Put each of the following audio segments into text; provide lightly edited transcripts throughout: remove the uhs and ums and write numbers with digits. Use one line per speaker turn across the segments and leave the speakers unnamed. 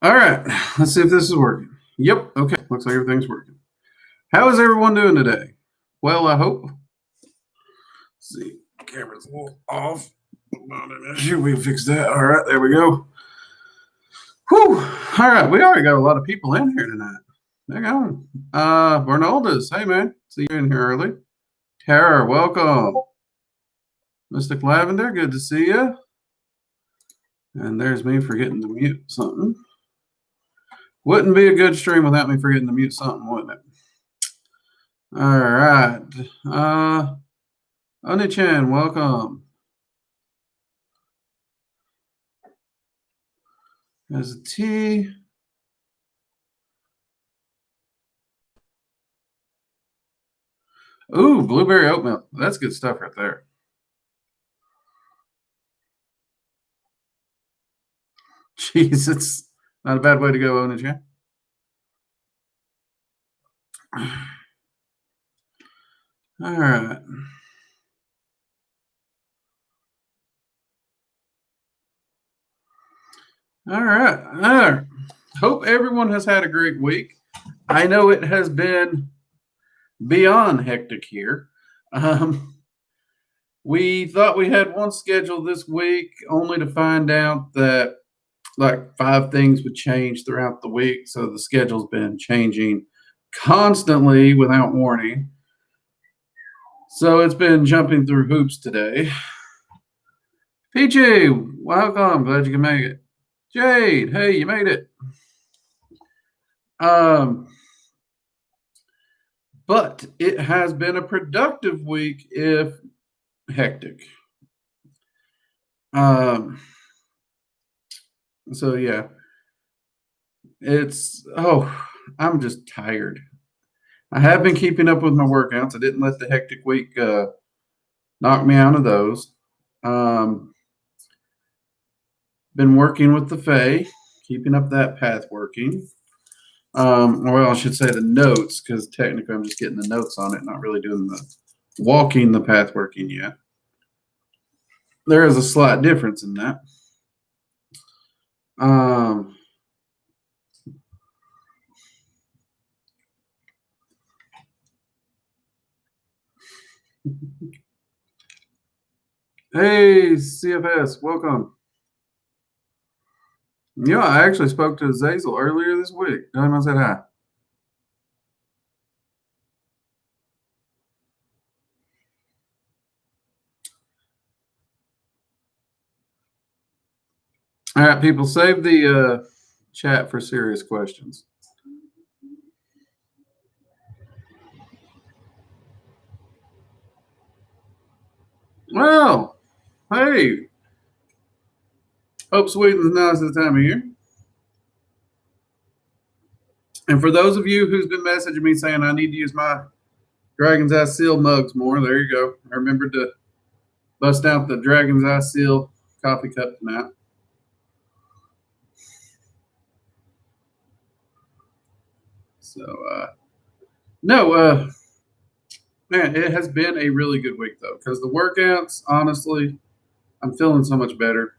All right, let's see if this is working. Yep, okay, looks like everything's working. How is everyone doing today? Well, I hope. Let's see, camera's a little off. Not an issue. We fixed that. All right, there we go. Whew. All right, we already got a lot of people in here tonight. They're going. Bernaldez, hey man, see you in here early. Tara, welcome. Mystic Lavender, good to see you. And there's me forgetting to mute something. Wouldn't be a good stream without me forgetting to mute something, wouldn't it? All right. Oni-chan, welcome. There's a tea. Ooh, blueberry oat milk. That's good stuff right there. Jeez, it's not a bad way to go, Oni-chan. All right. All right. Hope everyone has had a great week. I know it has been beyond hectic here. We thought we had one schedule this week, only to find out that like 5 things would change throughout the week. So the schedule's been changing constantly without warning. So it's been jumping through hoops today. Peachy, welcome. Glad you can make it. Jade, hey, you made it. But it has been a productive week, if hectic. So yeah, I'm just tired. I have been keeping up with my workouts. I didn't let the hectic week knock me out of those. Been working with the Fae, keeping up that path working. Well, I should say the notes, because technically I'm just getting the notes on it, not really doing the walking the path working yet. There is a slight difference in that. Hey, CFS, welcome. Yeah, I actually spoke to Zazel earlier this week. Tell him I said hi. All right, people, save the chat for serious questions. Well, hey, hope Sweden's now is the time of year. And for those of you who's been messaging me saying I need to use my Dragon's Eye Seal mugs more, there you go. I remembered to bust out the Dragon's Eye Seal coffee cup tonight. So, man, it has been a really good week, though, because the workouts, honestly, I'm feeling so much better.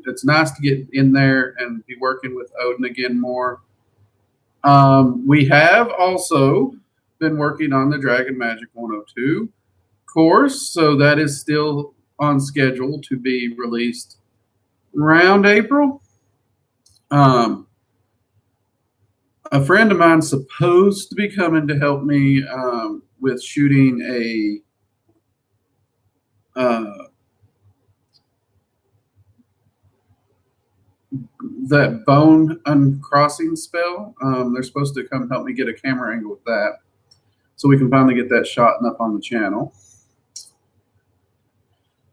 It's nice to get in there and be working with Odin again more. We have also been working on the Dragon Magic 102 course, so that is still on schedule to be released around April. A friend of mine's supposed to be coming to help me with shooting that bone uncrossing spell. They're supposed to come help me get a camera angle with that, so we can finally get that shot and up on the channel.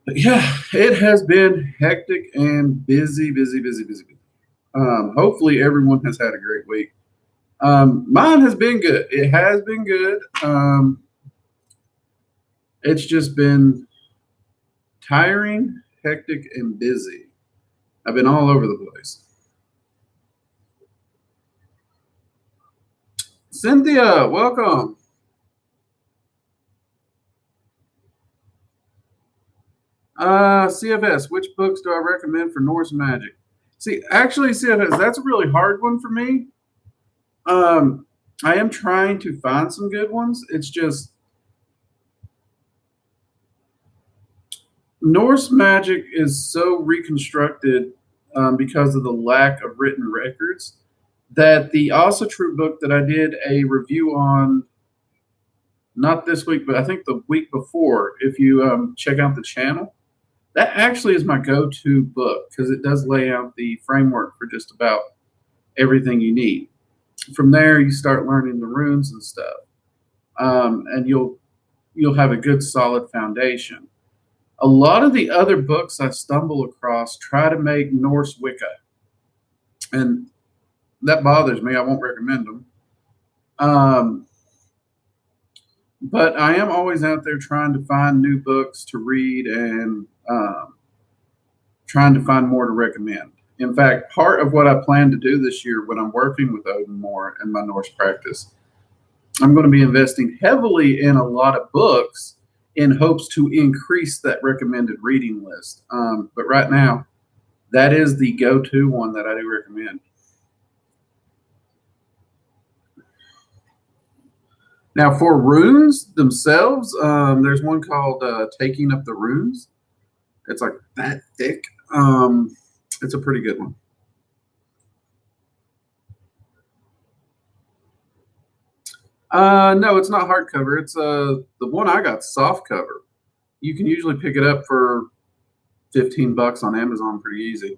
But yeah, it has been hectic and busy. Hopefully everyone has had a great week. Mine has been good. It has been good. It's just been tiring, hectic, and busy. I've been all over the place. Cynthia, welcome. CFS, which books do I recommend for Norse magic? See, actually, CFS, that's a really hard one for me. I am trying to find some good ones. It's just Norse magic is so reconstructed because of the lack of written records that the Also True book that I did a review on, not this week, but I think the week before, if you check out the channel, that actually is my go-to book because it does lay out the framework for just about everything you need. From there, you start learning the runes and stuff, and you'll have a good solid foundation. A lot of the other books I stumble across try to make Norse Wicca, and that bothers me. I won't recommend them. But I am always out there trying to find new books to read and trying to find more to recommend. In fact, part of what I plan to do this year when I'm working with Odin more in my Norse practice, I'm going to be investing heavily in a lot of books in hopes to increase that recommended reading list. But right now, that is the go-to one that I do recommend. Now, for runes themselves, there's one called Taking Up the Runes. It's like that thick. It's a pretty good one. No, it's not hardcover. It's the one I got soft cover. You can usually pick it up for $15 on Amazon pretty easy.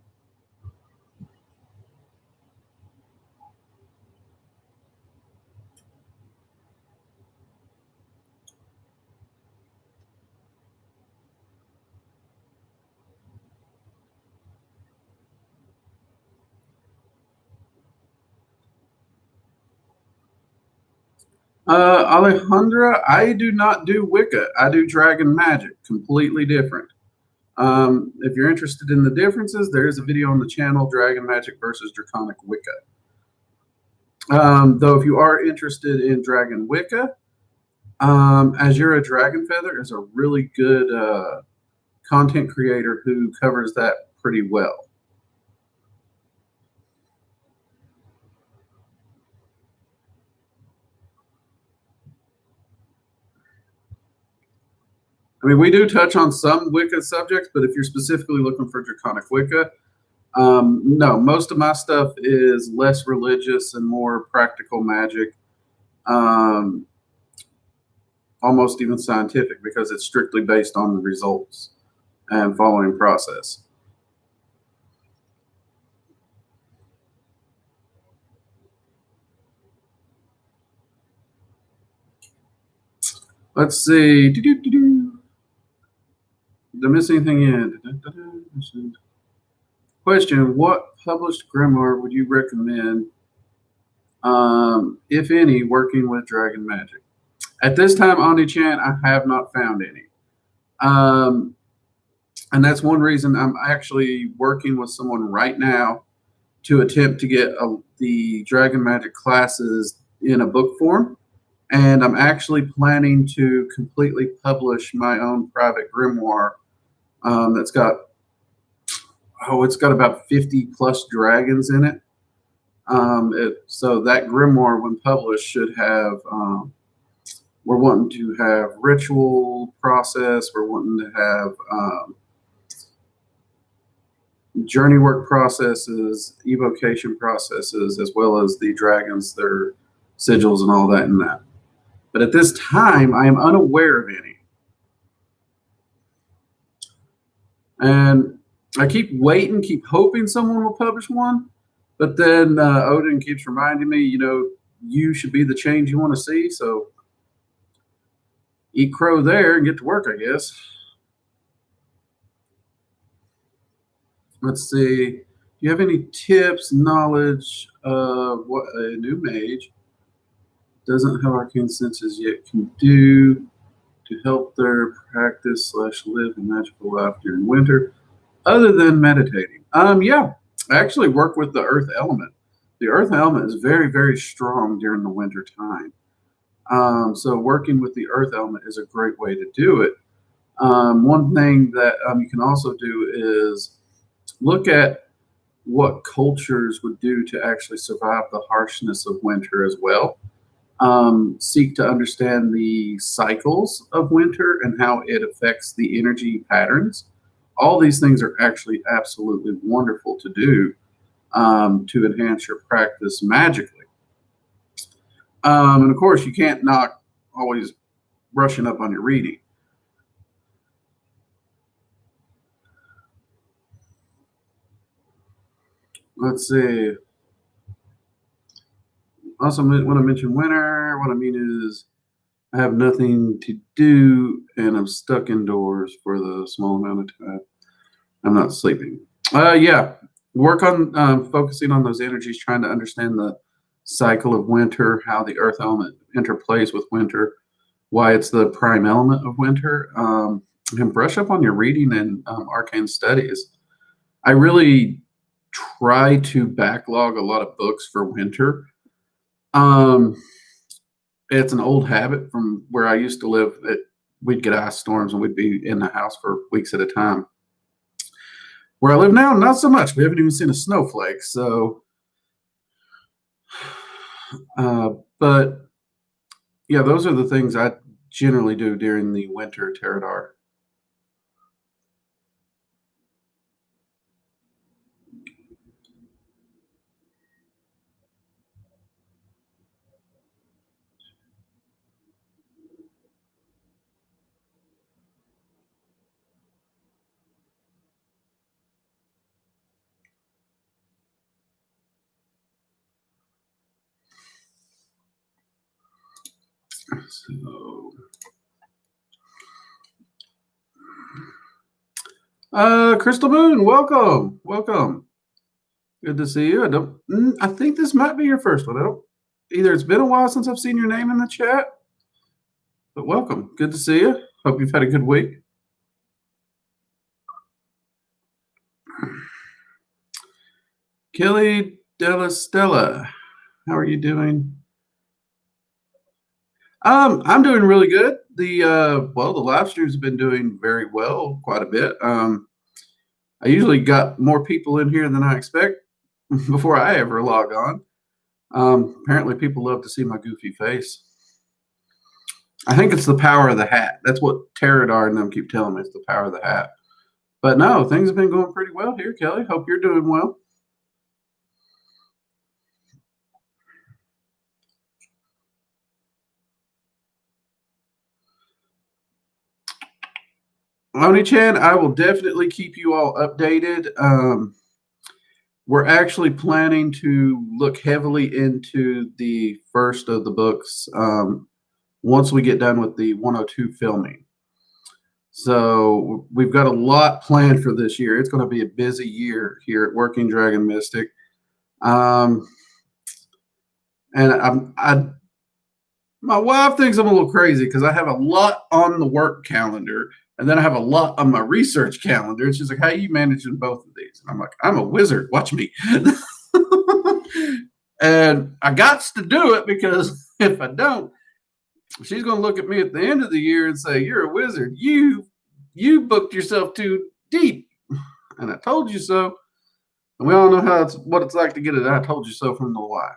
Alejandra, I do not do Wicca. I do Dragon Magic, completely different. If you're interested in the differences, there is a video on the channel, Dragon Magic versus Draconic Wicca. Though if you are interested in Dragon Wicca, Azura Dragon Feather is a really good content creator who covers that pretty well. I mean, we do touch on some Wicca subjects, but if you're specifically looking for Draconic Wicca, no, most of my stuff is less religious and more practical magic, almost even scientific, because it's strictly based on the results and following process. Let's see. Did I miss anything in? Question: what published grimoire would you recommend, if any, working with Dragon Magic? At this time, Oni-chan, I have not found any. And that's one reason I'm actually working with someone right now to attempt to get the Dragon Magic classes in a book form. And I'm actually planning to completely publish my own private grimoire that's got, it's got about 50 plus dragons in it. So that grimoire, when published, should have, we're wanting to have ritual process. We're wanting to have journey work processes, evocation processes, as well as the dragons, their sigils and all that in that. But at this time, I am unaware of any. And I keep waiting, keep hoping someone will publish one. But then Odin keeps reminding me, you should be the change you want to see. So eat crow there and get to work, I guess. Let's see. Do you have any tips, knowledge of what a new mage doesn't have arcane senses yet can do to help their practice / live a magical life during winter, other than meditating? Yeah, I actually work with the earth element. The earth element is very, very strong during the winter time. So working with the earth element is a great way to do it. One thing that you can also do is look at what cultures would do to actually survive the harshness of winter as well. Seek to understand the cycles of winter and how it affects the energy patterns. All these things are actually absolutely wonderful to do to enhance your practice magically. And of course, you can't knock always brushing up on your reading. Let's see. Also, when I mention winter, what I mean is I have nothing to do and I'm stuck indoors for the small amount of time. I'm not sleeping. Yeah, work on focusing on those energies, trying to understand the cycle of winter, how the earth element interplays with winter, why it's the prime element of winter, and brush up on your reading and arcane studies. I really try to backlog a lot of books for winter. It's an old habit from where I used to live. We'd get ice storms and we'd be in the house for weeks at a time. Where I live now, not so much. We haven't even seen a snowflake. So, but yeah, those are the things I generally do during the winter Teradar. So, Crystal Moon, welcome. Good to see you. I think this might be your first one. Either it's been a while since I've seen your name in the chat, but welcome. Good to see you. Hope you've had a good week. Kelly Della Stella, how are you doing? I'm doing really good. The live streams have been doing very well, quite a bit. I usually got more people in here than I expect before I ever log on. Apparently, people love to see my goofy face. I think it's the power of the hat. That's what Teradar and them keep telling me. It's the power of the hat. But no, things have been going pretty well here, Kelly. Hope you're doing well. Oni-chan, I will definitely keep you all updated. We're actually planning to look heavily into the first of the books once we get done with the 102 filming. So we've got a lot planned for this year. It's going to be a busy year here at Working Dragon Mystic. And my wife thinks I'm a little crazy because I have a lot on the work calendar and then I have a lot on my research calendar. And she's like, how are you managing both of these? And I'm like, I'm a wizard. Watch me. And I got to do it because if I don't, she's going to look at me at the end of the year and say, you're a wizard. You booked yourself too deep. And I told you so. And we all know what it's like to get it. I told you so from the wife.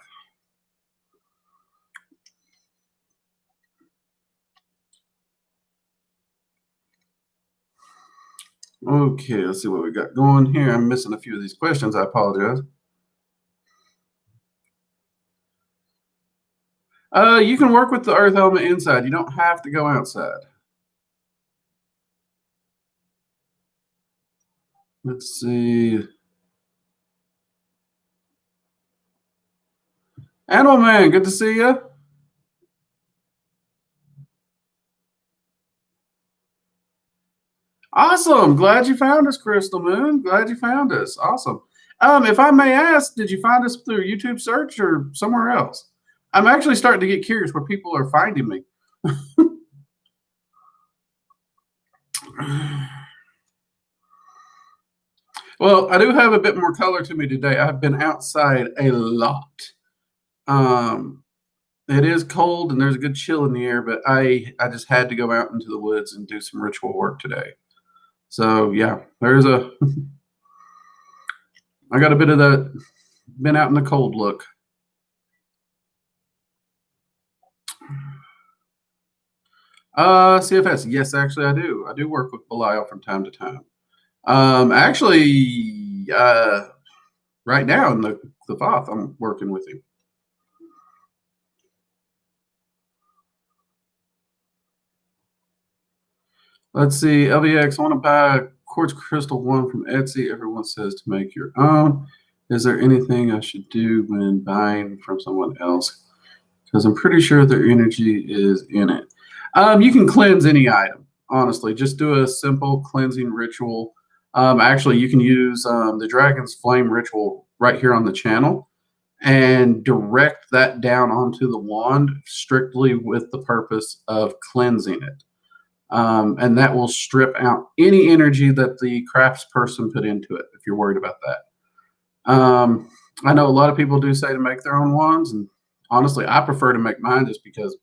Okay, let's see what we got going here. I'm missing a few of these questions. I apologize. You can work with the earth element inside. You don't have to go outside. Let's see. Animal Man, good to see you. Awesome. Glad you found us, Crystal Moon. Glad you found us. Awesome. If I may ask, did you find us through YouTube search or somewhere else? I'm actually starting to get curious where people are finding me. Well, I do have a bit more color to me today. I've been outside a lot. It is cold and there's a good chill in the air, but I just had to go out into the woods and do some ritual work today. So yeah, there's a I got a bit of that been out in the cold look. CFS. Yes, actually I do. I do work with Belial from time to time. Actually, right now in the Thoth, I'm working with him. Let's see, LVX, I want to buy a quartz crystal one from Etsy. Everyone says to make your own. Is there anything I should do when buying from someone else? Because I'm pretty sure their energy is in it. You can cleanse any item, honestly. Just do a simple cleansing ritual. Actually, you can use the Dragon's Flame ritual right here on the channel and direct that down onto the wand strictly with the purpose of cleansing it. And that will strip out any energy that the craftsperson put into it, if you're worried about that. I know a lot of people do say to make their own wands, and honestly, I prefer to make mine just because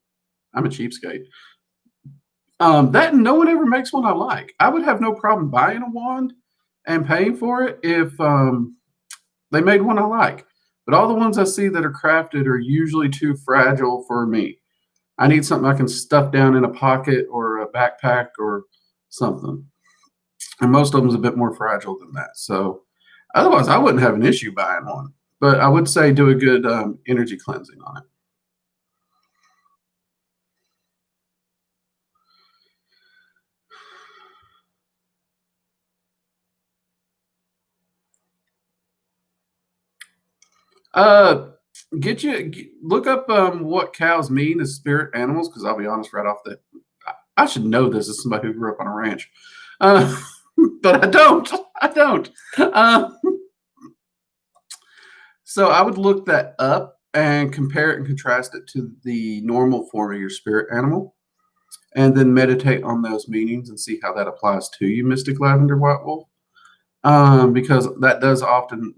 I'm a cheapskate. That no one ever makes one I like. I would have no problem buying a wand and paying for it if they made one I like. But all the ones I see that are crafted are usually too fragile for me. I need something I can stuff down in a pocket or a backpack or something. And most of them's a bit more fragile than that. So otherwise, I wouldn't have an issue buying one. But I would say do a good energy cleansing on it. Look up what cows mean as spirit animals, because I'll be honest right off the I should know this as somebody who grew up on a ranch, but I don't. I don't. So I would look that up and compare it and contrast it to the normal form of your spirit animal, and then meditate on those meanings and see how that applies to you, Mystic Lavender White Wolf, because that does often.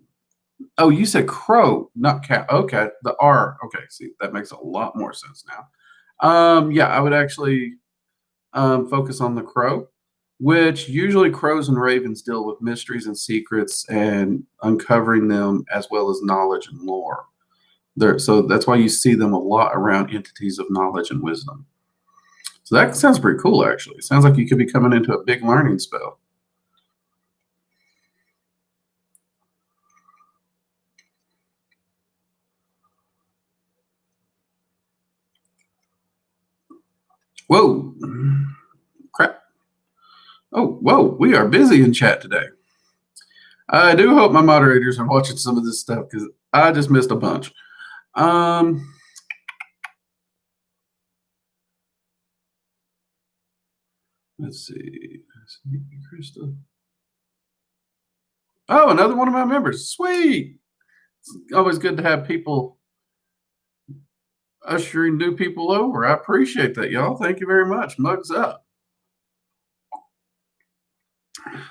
Oh, you said crow, not cat. Okay, the R. Okay, see, that makes a lot more sense now. Yeah, I would actually focus on the crow, which usually crows and ravens deal with mysteries and secrets and uncovering them as well as knowledge and lore. So that's why you see them a lot around entities of knowledge and wisdom. So that sounds pretty cool, actually. It sounds like you could be coming into a big learning spell. Whoa. Crap. Oh, whoa. We are busy in chat today. I do hope my moderators are watching some of this stuff because I just missed a bunch. Let's see. Krista. Oh, another one of my members. Sweet. It's always good to have people ushering new people over. I appreciate that, y'all. Thank you very much. Mugs up.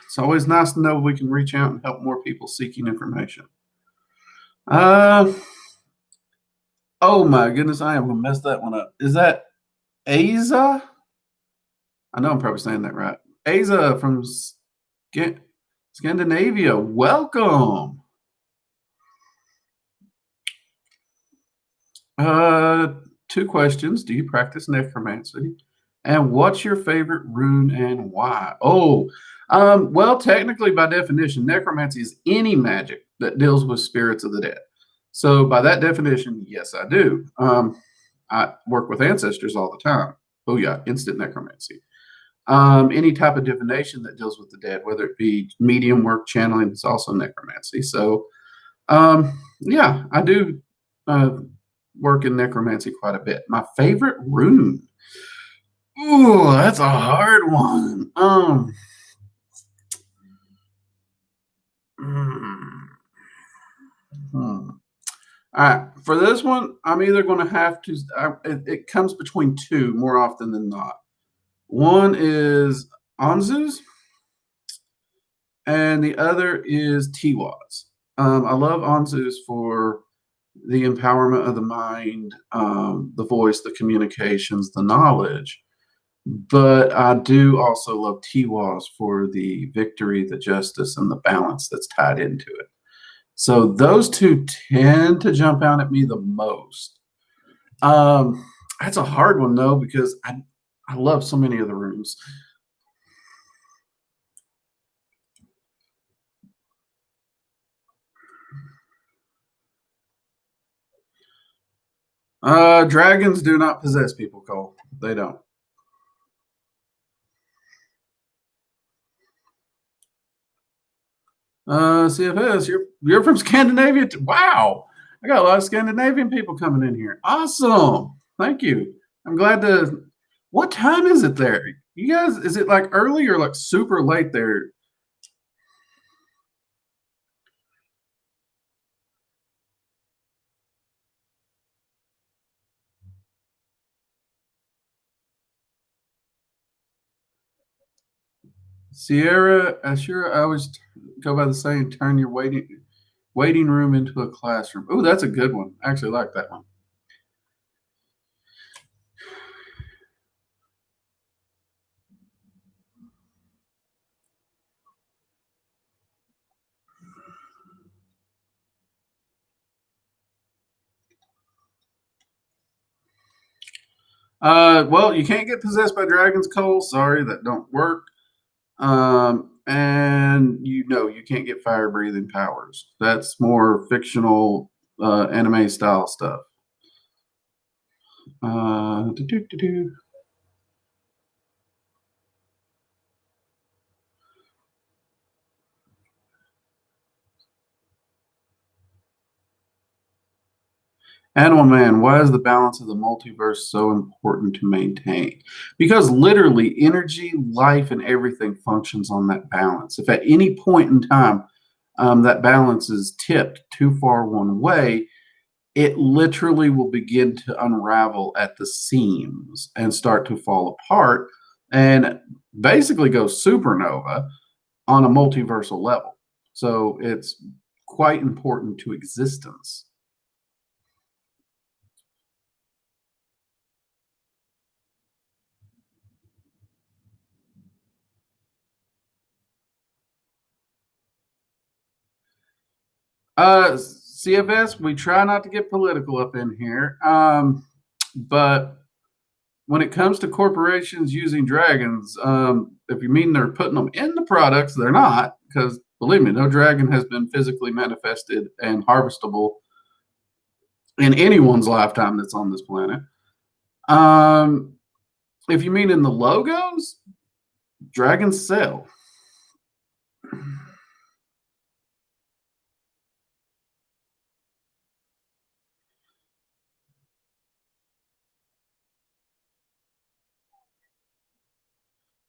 It's always nice to know we can reach out and help more people seeking information. Oh my goodness, I am gonna mess that one up. Is that Aza? I know I'm probably saying that right. Aza from Scandinavia. Welcome. Two questions. Do you practice necromancy? And what's your favorite rune and why? Well, technically, by definition, necromancy is any magic that deals with spirits of the dead. So, by that definition, yes, I do. I work with ancestors all the time. Oh, yeah, instant necromancy. Any type of divination that deals with the dead, whether it be medium work, channeling, is also necromancy. So, yeah, I do work in necromancy quite a bit. My favorite rune. Ooh, that's a hard one. All right, for this one, I'm either going to have to. It comes between two more often than not. One is Anzu's, and the other is Tiwa's. I love Anzu's for the empowerment of the mind, the voice, the communications, the knowledge. But I do also love Tiwa's for the victory, the justice, and the balance that's tied into it. So those two tend to jump out at me the most. That's a hard one though because I love so many of the rooms. Dragons do not possess people, Cole. They don't. CFS, you're from Scandinavia. Wow, I got a lot of Scandinavian people coming in here. Awesome, thank you. I'm glad to. What time is it there? You guys, is it like early or like super late there? Sierra, Ashura, I always go by the saying, turn your waiting room into a classroom. Oh, that's a good one. I actually like that one. Well, you can't get possessed by dragons, Cole. Sorry, that don't work. And you know you can't get fire breathing powers. That's more fictional anime style stuff. Do. Animal Man, why is the balance of the multiverse so important to maintain? Because literally energy, life, and everything functions on that balance. If at any point in time that balance is tipped too far one way, it literally will begin to unravel at the seams and start to fall apart and basically go supernova on a multiversal level. So it's quite important to existence. CFS, we try not to get political up in here, but when it comes to corporations using dragons, if you mean they're putting them in the products, they're not, because believe me, no dragon has been physically manifested and harvestable in anyone's lifetime that's on this planet. If you mean in the logos, dragons sell.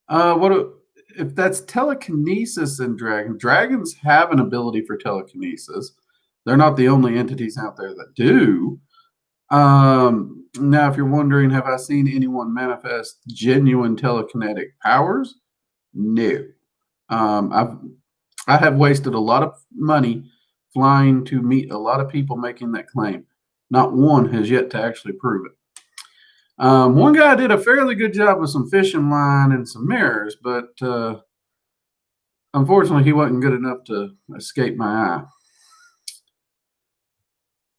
What if that's telekinesis in dragon? Dragons have an ability for telekinesis. They're not the only entities out there that do. Now, if you're wondering, have I seen anyone manifest genuine telekinetic powers? No. I have wasted a lot of money flying to meet a lot of people making that claim. Not one has yet to actually prove it. One guy did a fairly good job with some fishing line and some mirrors, but unfortunately, he wasn't good enough to escape my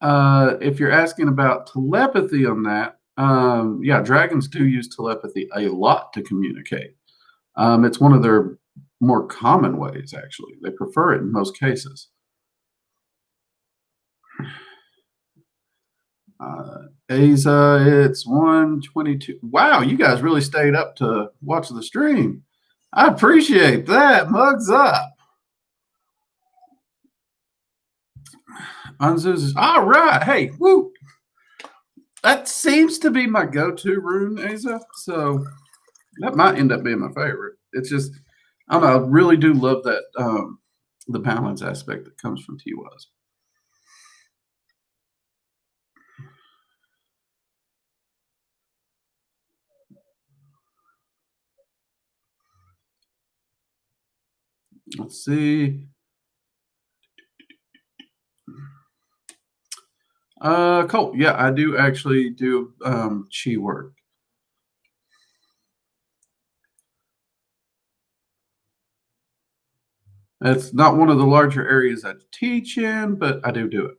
eye. If you're asking about telepathy on that, yeah, dragons do use telepathy a lot to communicate. It's one of their more common ways, actually. They prefer it in most cases. Asa, it's 1:22. Wow, you guys really stayed up to watch the stream. I appreciate that. Mugs up. Unzus. All right. Hey, woo. That seems to be my go-to rune, Asa. So that might end up being my favorite. It's just, I don't know. I really do love that the balance aspect that comes from Tiwaz. Let's see. Cool. Yeah, I do actually do chi work. It's not one of the larger areas I teach in, but I do it.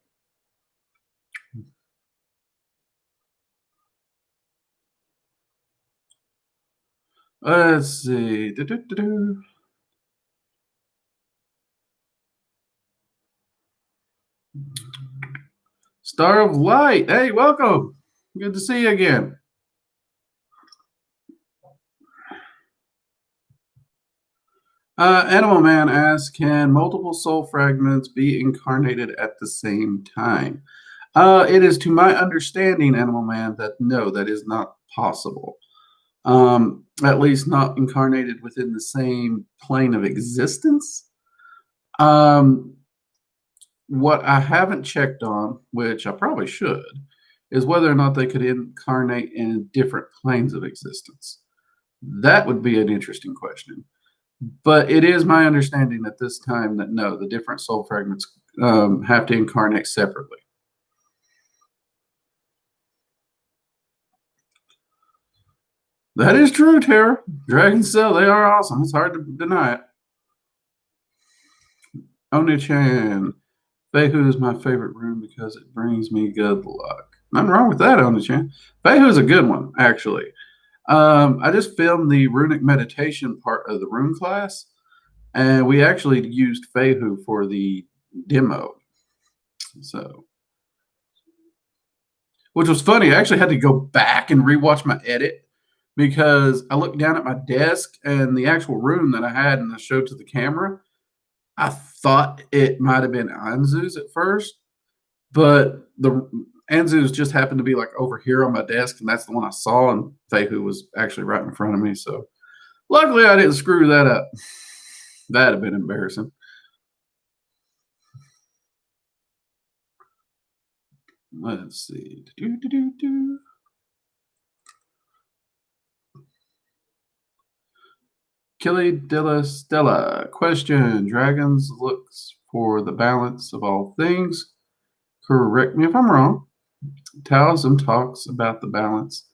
Let's see. Star of Light. Hey, welcome. Good to see you again. Animal Man asks, can multiple soul fragments be incarnated at the same time? It is to my understanding, Animal Man, that no, that is not possible. At least not incarnated within the same plane of existence. What I haven't checked on, which I probably should, is whether or not they could incarnate in different planes of existence. That would be an interesting question. But it is my understanding at this time that no, the different soul fragments have to incarnate separately. That is true, Tara. Dragon Cell, they are awesome. It's hard to deny it. Oni-chan. Feihu is my favorite room because it brings me good luck. Nothing wrong with that, Oni-chan. Feihu is a good one, actually. I just filmed the runic meditation part of the rune class, and we actually used Feihu for the demo. So, which was funny. I actually had to go back and rewatch my edit because I looked down at my desk and the actual rune that I had and I showed to the camera. I thought it might have been Anzu's at first, but the Anzu's just happened to be like over here on my desk, and that's the one I saw, and Feihu was actually right in front of me. So luckily I didn't screw that up. That'd have been embarrassing. Let's see. Killy Della Stella. Question. Dragons looks for the balance of all things. Correct me if I'm wrong. Taoism talks about the balance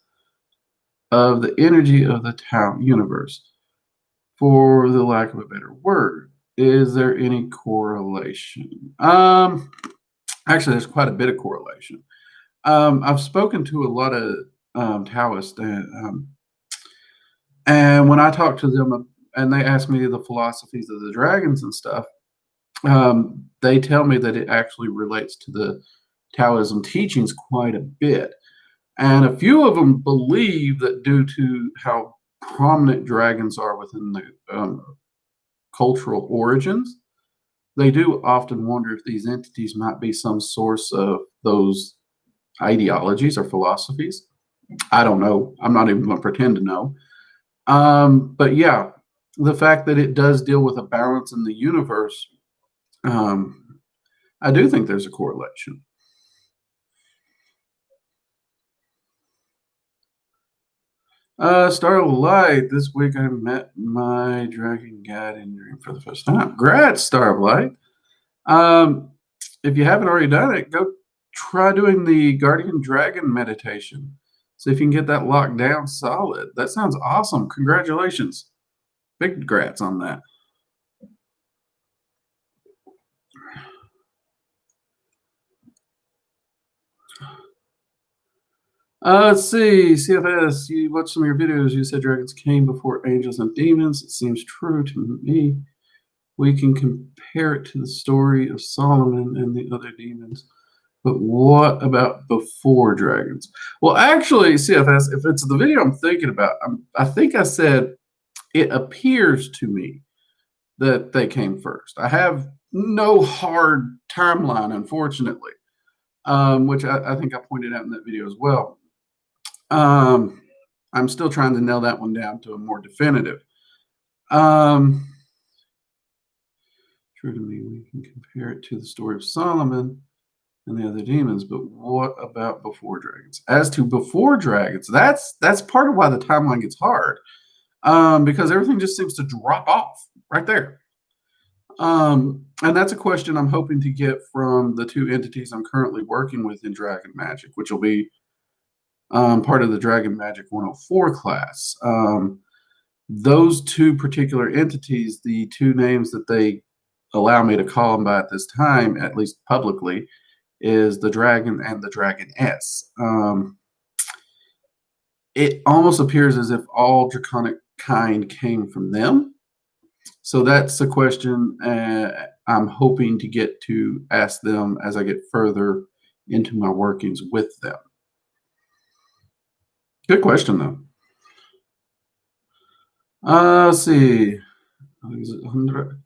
of the energy of the Tao universe. For the lack of a better word, is there any correlation? Actually, there's quite a bit of correlation. I've spoken to a lot of Taoists, and when I talk to them and they ask me the philosophies of the dragons and stuff, they tell me that it actually relates to the Taoism teachings quite a bit. And a few of them believe that due to how prominent dragons are within the cultural origins, they do often wonder if these entities might be some source of those ideologies or philosophies. I don't know. I'm not even going to pretend to know. But yeah, the fact that it does deal with a balance in the universe, I do think there's a correlation. Star of Light. This week I met my dragon guardian dream for the first time. Congrats, Star of Light. If you haven't already done it, go try doing the guardian dragon meditation. See if you can get that locked down solid. That sounds awesome. Congratulations. Big congrats on that. Let's see. CFS, you watched some of your videos. You said dragons came before angels and demons. It seems true to me. We can compare it to the story of Solomon and the other demons. But what about before dragons? Well, actually, CFS, if it's the video I'm thinking about, I think I said it appears to me that they came first. I have no hard timeline, unfortunately, which I think I pointed out in that video as well. I'm still trying to nail that one down to a more definitive. True to me, we can compare it to the story of Solomon and the other demons, but what about before dragons? As to before dragons, that's part of why the timeline gets hard, because everything just seems to drop off right there. And that's a question I'm hoping to get from the two entities I'm currently working with in Dragon Magic, which will be part of the Dragon Magic 104 class. Those two particular entities, the two names that they allow me to call them by at this time, at least publicly, is the dragon and the dragoness. It almost appears as if all draconic kind came from them. So that's a question I'm hoping to get to ask them as I get further into my workings with them. Good question, though. Let's see. Is it 100?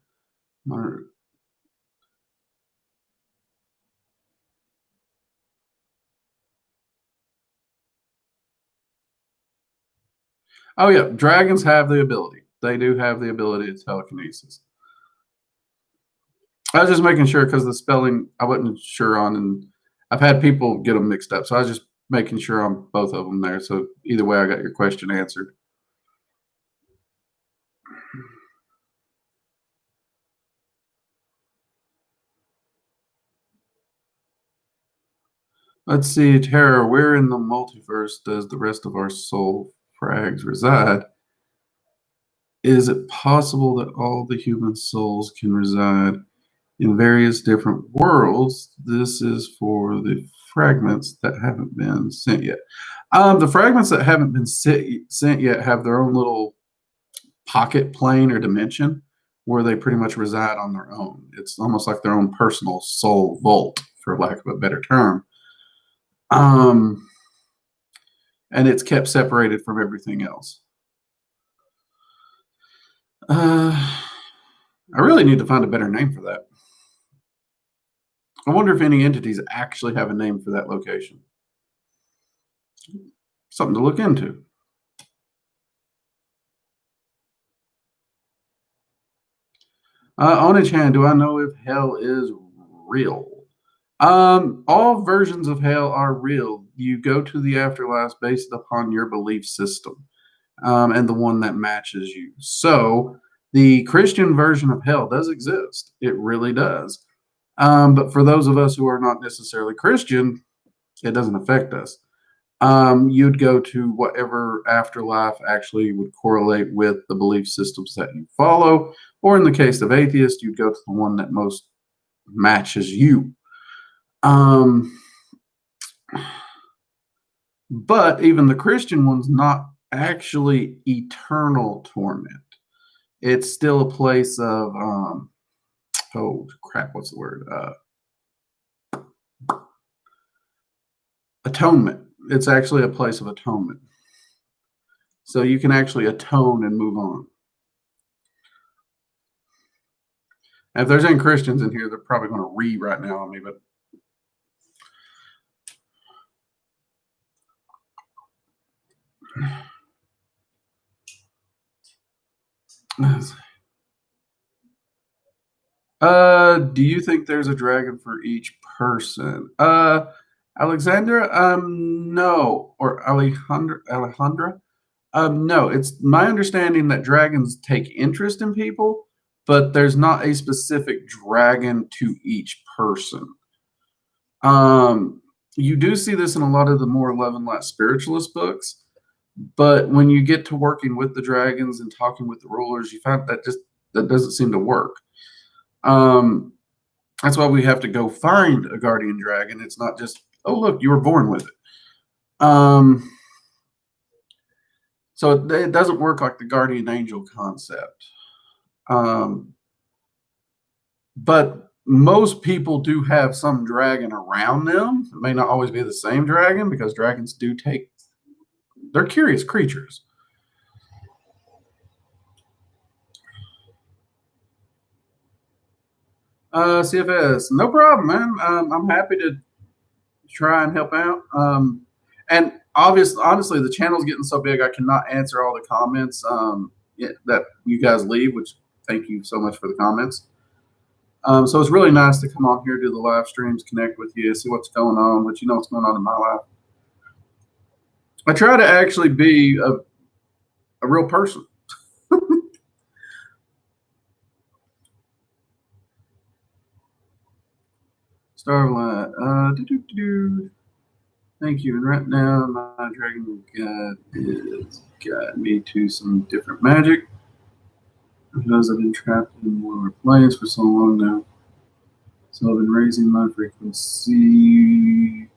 Oh, yeah. Dragons have the ability. They do have the ability to telekinesis. I was just making sure because the spelling I wasn't sure on, and I've had people get them mixed up. So I was just making sure on both of them there. So either way, I got your question answered. Let's see, Tara, where in the multiverse does the rest of our soul frags reside? Is it possible that all the human souls can reside in various different worlds? This is for the fragments that haven't been sent yet. The fragments that haven't been sent yet have their own little pocket plane or dimension where they pretty much reside on their own. It's almost like their own personal soul vault, for lack of a better term. And it's kept separated from everything else. I really need to find a better name for that. I wonder if any entities actually have a name for that location. Something to look into. Onichan, do I know if hell is real? All versions of hell are real. You go to the afterlife based upon your belief system, and the one that matches you. So the Christian version of hell does exist. It really does. But for those of us who are not necessarily Christian, it doesn't affect us. You'd go to whatever afterlife actually would correlate with the belief systems that you follow, or in the case of atheists, you'd go to the one that most matches you. But even the Christian one's not actually eternal torment. It's still a place of oh crap, what's the word? Atonement. It's actually a place of atonement. So you can actually atone and move on. And if there's any Christians in here, they're probably going to read right now on me, but do you think there's a dragon for each person? Alexandra, no. Or Alejandra? No. It's my understanding that dragons take interest in people, but there's not a specific dragon to each person. You do see this in a lot of the more love and light spiritualist books, but when you get to working with the dragons and talking with the rulers, you find that that doesn't seem to work. That's why we have to go find a guardian dragon. It's not just, oh, look, you were born with it. So it doesn't work like the guardian angel concept. But most people do have some dragon around them. It may not always be the same dragon because dragons they're curious creatures. CFS, no problem, man. I'm happy to try and help out. And honestly, the channel's getting so big, I cannot answer all the comments that you guys leave, which thank you so much for the comments. So it's really nice to come on here, do the live streams, connect with you, see what's going on, let you know what's going on in my life. I try to actually be a real person. Starlight. Thank you. And right now, my dragon god is guiding me to some different magic. Because I've been trapped in lower planes for so long now. So I've been raising my frequency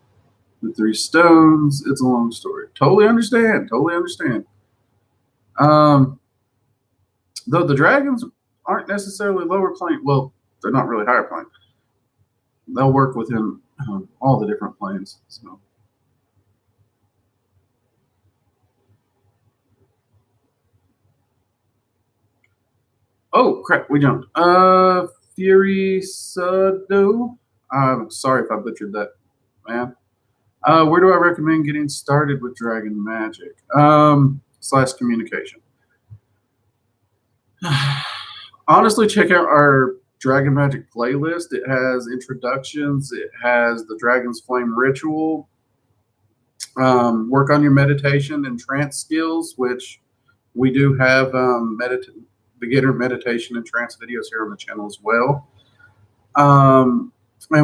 with 3 stones. It's a long story. Totally understand. Totally understand. Though the dragons aren't necessarily lower plane. Well, they're not really higher plane. They'll work within all the different planes. So. Oh crap! We jumped. Fury Sado. I'm sorry if I butchered that, man. Where do I recommend getting started with Dragon Magic? / communication. Honestly, check out our Dragon Magic playlist. It has introductions. It has the Dragon's Flame ritual. Work on your meditation and trance skills, which we do have beginner meditation and trance videos here on the channel as well. And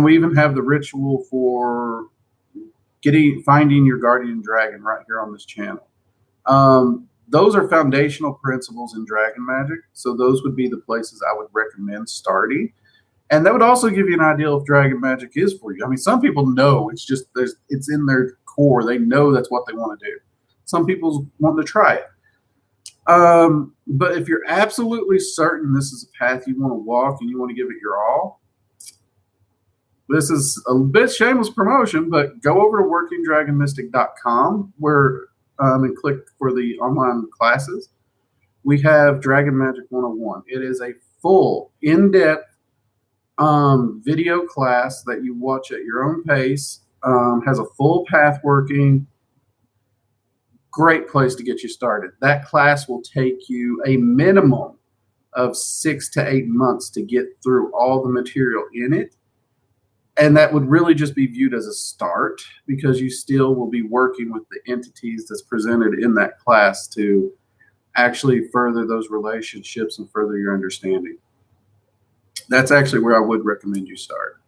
we even have the ritual for finding your guardian dragon right here on this channel. Those are foundational principles in Dragon Magic, so those would be the places I would recommend starting. And that would also give you an idea if Dragon Magic is for you. I mean, some people know it's just it's in their core. They know that's what they want to do. Some people want to try it. But if you're absolutely certain this is a path you want to walk and you want to give it your all, this is a bit shameless promotion, but go over to workingdragonmystic.com and click for the online classes. We have Dragon Magic 101. It is a full, in-depth video class that you watch at your own pace. Has a full path working. Great place to get you started. That class will take you a minimum of 6 to 8 months to get through all the material in it. And that would really just be viewed as a start because you still will be working with the entities that's presented in that class to actually further those relationships and further your understanding. That's actually where I would recommend you start.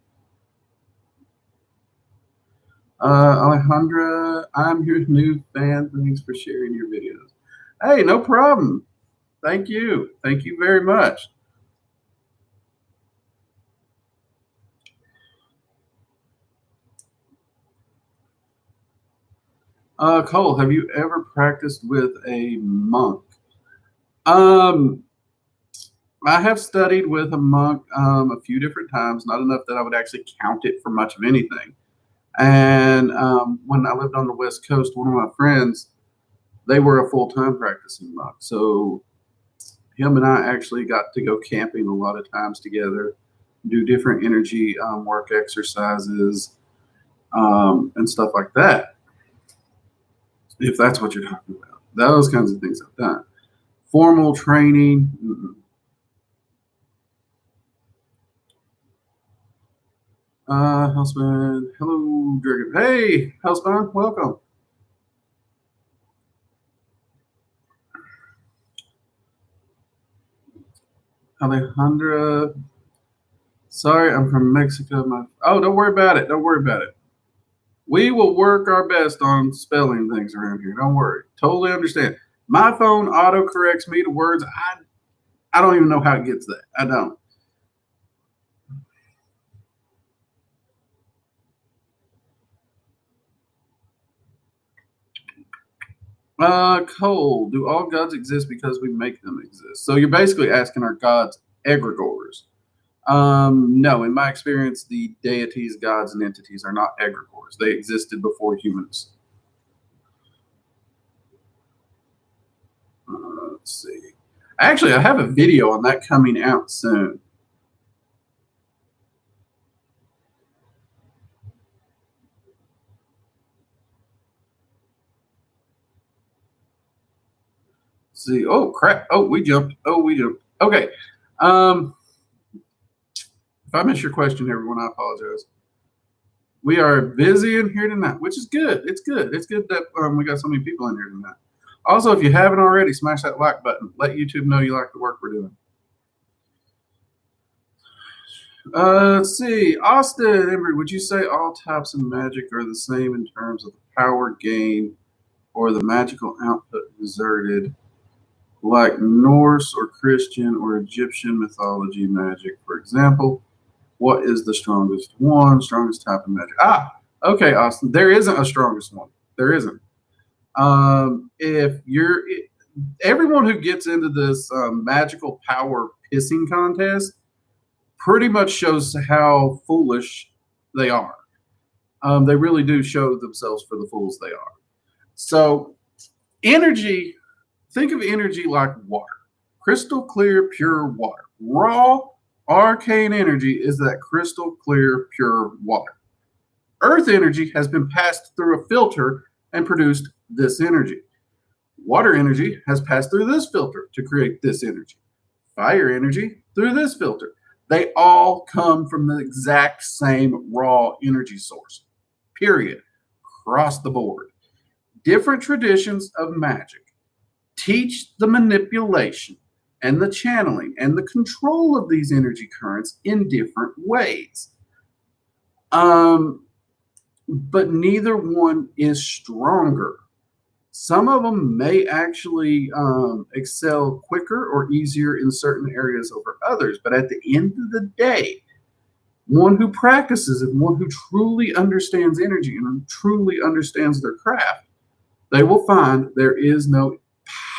Alejandra, I'm your new fan. Thanks for sharing your videos. Hey, no problem. Thank you. Thank you very much. Cole, have you ever practiced with a monk? I have studied with a monk a few different times, not enough that I would actually count it for much of anything. And when I lived on the West Coast, one of my friends, they were a full-time practicing monk. So him and I actually got to go camping a lot of times together, do different energy work exercises and stuff like that. If that's what you're talking about. Those kinds of things I've done. Formal training. Houseman. Hello, Dragon. Hey, Houseman. Welcome. Alejandra. Sorry, I'm from Mexico. Oh, don't worry about it. Don't worry about it. We will work our best on spelling things around here. Don't worry. Totally understand. My phone auto corrects me to words. I don't even know how it gets that. I don't. Cole, do all gods exist because we make them exist? So you're basically asking, are gods egregores? No, in my experience, the deities, gods, and entities are not egregores. They existed before humans. Let's see. Actually, I have a video on that coming out soon. Let's see. Oh, crap. Oh, we jumped. Okay. If I missed your question, everyone, I apologize. We are busy in here tonight, which is good. It's good. It's good that we got so many people in here tonight. Also, if you haven't already, smash that like button. Let YouTube know you like the work we're doing. Let's see. Austin, Emery, would you say all types of magic are the same in terms of the power gain or the magical output exerted like Norse or Christian or Egyptian mythology magic, for example. What is the strongest one? Strongest type of magic? Okay, Austin. There isn't a strongest one. There isn't. If you're everyone who gets into this magical power pissing contest pretty much shows how foolish they are. They really do show themselves for the fools they are. So, energy, think of energy like water, crystal clear, pure water. Raw, arcane energy is that crystal clear, pure water. Earth energy has been passed through a filter and produced this energy. Water energy has passed through this filter to create this energy. Fire energy through this filter. They all come from the exact same raw energy source, period, across the board. Different traditions of magic teach the manipulation and the channeling and the control of these energy currents in different ways. But neither one is stronger. Some of them may actually excel quicker or easier in certain areas over others. But at the end of the day, one who practices and one who truly understands energy and truly understands their craft, they will find there is no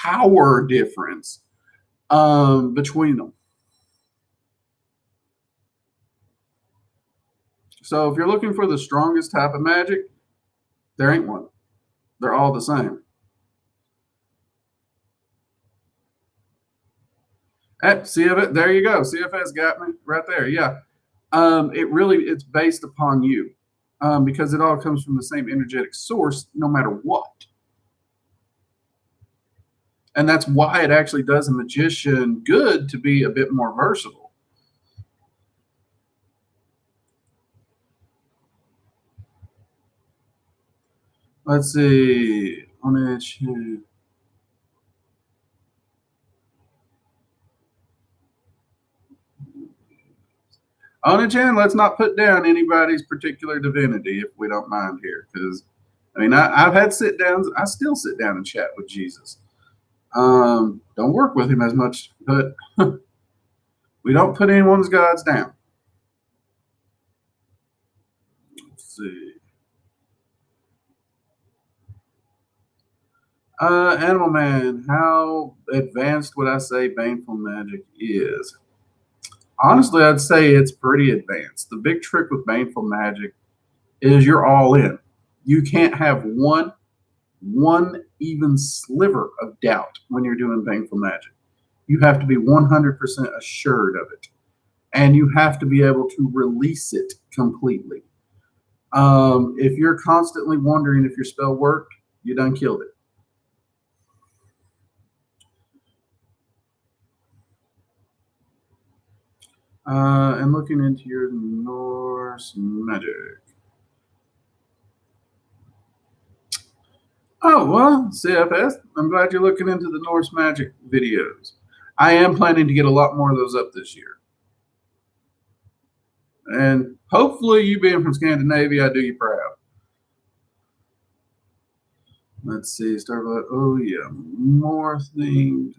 power difference between them. So if you're looking for the strongest type of magic, there ain't one. They're all the same. CFS, there you go. CFS got me right there. Yeah. It's based upon you because it all comes from the same energetic source no matter what. And that's why it actually does a magician good to be a bit more versatile. Let's see. Ona-chan, let's not put down anybody's particular divinity if we don't mind here. Because, I've had sit downs. I still sit down and chat with Jesus. Don't work with him as much, but we don't put anyone's gods down. Let's see. Animal Man, how advanced would I say baneful magic is? Honestly, I'd say it's pretty advanced. The big trick with baneful magic is you're all in. You can't have one even sliver of doubt when you're doing baneful magic. You have to be 100% assured of it. And you have to be able to release it completely. If you're constantly wondering if your spell worked, you done killed it. And looking into your Norse magic. Oh, well, CFS, I'm glad you're looking into the Norse magic videos. I am planning to get a lot more of those up this year. And hopefully, you being from Scandinavia, I do you proud. Let's see, Starlight. Oh, yeah, more things.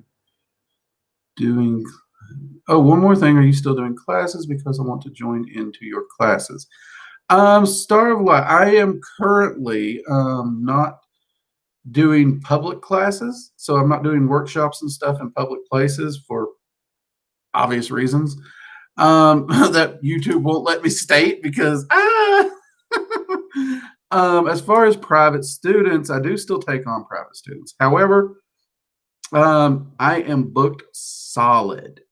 One more thing. Are you still doing classes? Because I want to join into your classes. Starlight, I am currently not doing public classes. So I'm not doing workshops and stuff in public places for obvious reasons that YouTube won't let me state because as far as private students, I do still take on private students. However, I am booked solid.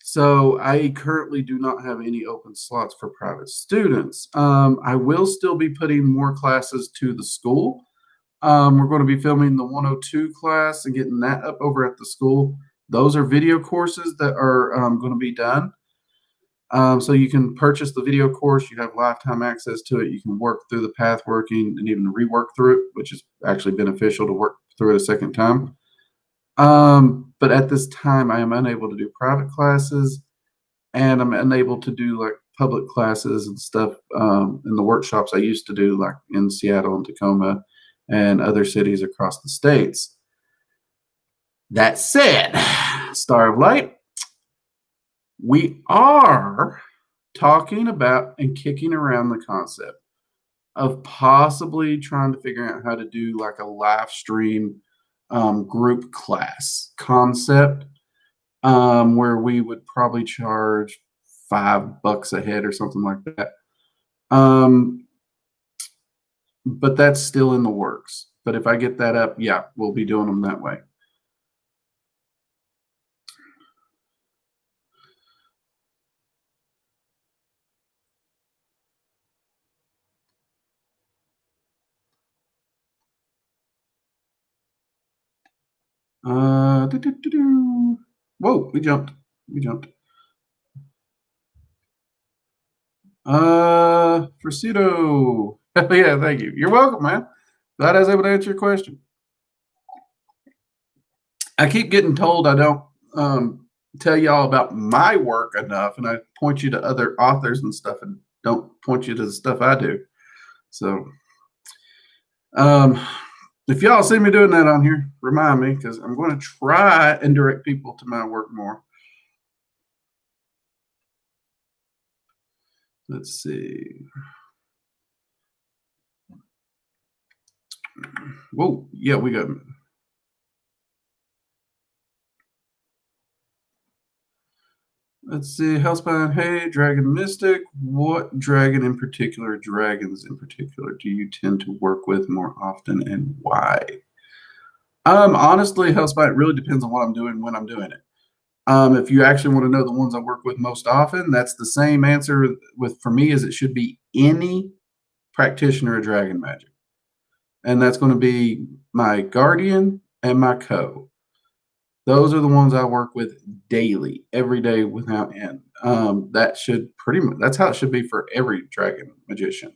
So I currently do not have any open slots for private students. I will still be putting more classes to the school. We're going to be filming the 102 class and getting that up over at the school. Those are video courses that are going to be done. So you can purchase the video course. You have lifetime access to it. You can work through the path working and even rework through it, which is actually beneficial to work through it a second time. But at this time, I am unable to do private classes, and I'm unable to do like public classes and stuff in the workshops I used to do, like in Seattle and Tacoma and other cities across the states. That said, Star of Light, we are talking about and kicking around the concept of possibly trying to figure out how to do like a live stream group class concept where we would probably charge $5 a head or something like that. But that's still in the works. But if I get that up, yeah, we'll be doing them that way. Whoa, we jumped. We jumped. Frosito. Yeah, thank you. You're welcome, man. Glad I was able to answer your question. I keep getting told I don't tell y'all about my work enough, and I point you to other authors and stuff, and don't point you to the stuff I do. So, if y'all see me doing that on here, remind me, because I'm going to try and direct people to my work more. Let's see. Whoa, yeah, we got. Let's see, Hellspine. Hey, Dragon Mystic. What dragon in particular, dragons in particular, do you tend to work with more often, and why? Honestly, Hellspine, it really depends on what I'm doing when I'm doing it. If you actually want to know the ones I work with most often, that's the same answer for me as it should be any practitioner of dragon magic. And that's going to be my guardian and my co. Those are the ones I work with daily, every day without end. That should that's how it should be for every dragon magician.